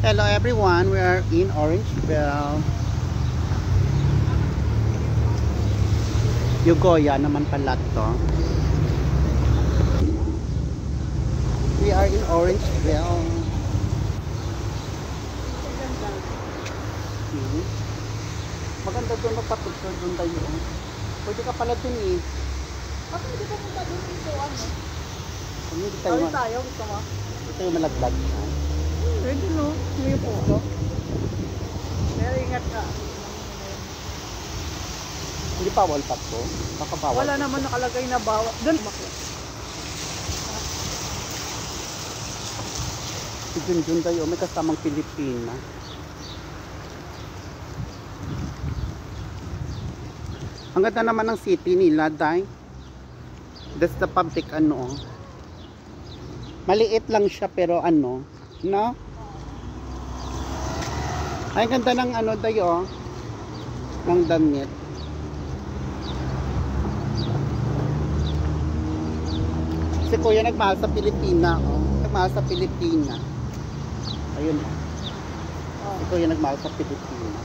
Hello everyone, we are in Orangeville. Yugoya naman pala to. We are in Orangeville. Maganda doon magpa-picture doon tayo. Pwede ka pala doon eh. Bakit hindi ka punta doon dito? Ano? Hindi tayo, Tayo, gusto mo? hindi tayo malaglag. Pwede no, may puso. Pero ingat ka. Hindi bawal pa to. Baka bawal. Wala naman nakalagay na bawal. Doon. Si Junjun tayo, may kasamang Pilipina. Ang ganda naman ng city nila, Day. That's the public ano. Maliit lang siya pero ano, no? Ay, ganda ng ano tayo, ng damit. Si Kuya nagmahal sa Pilipina, oh. Nagmahal sa Pilipina. Ayun, oh. Si Kuya nagmahal sa Pilipina.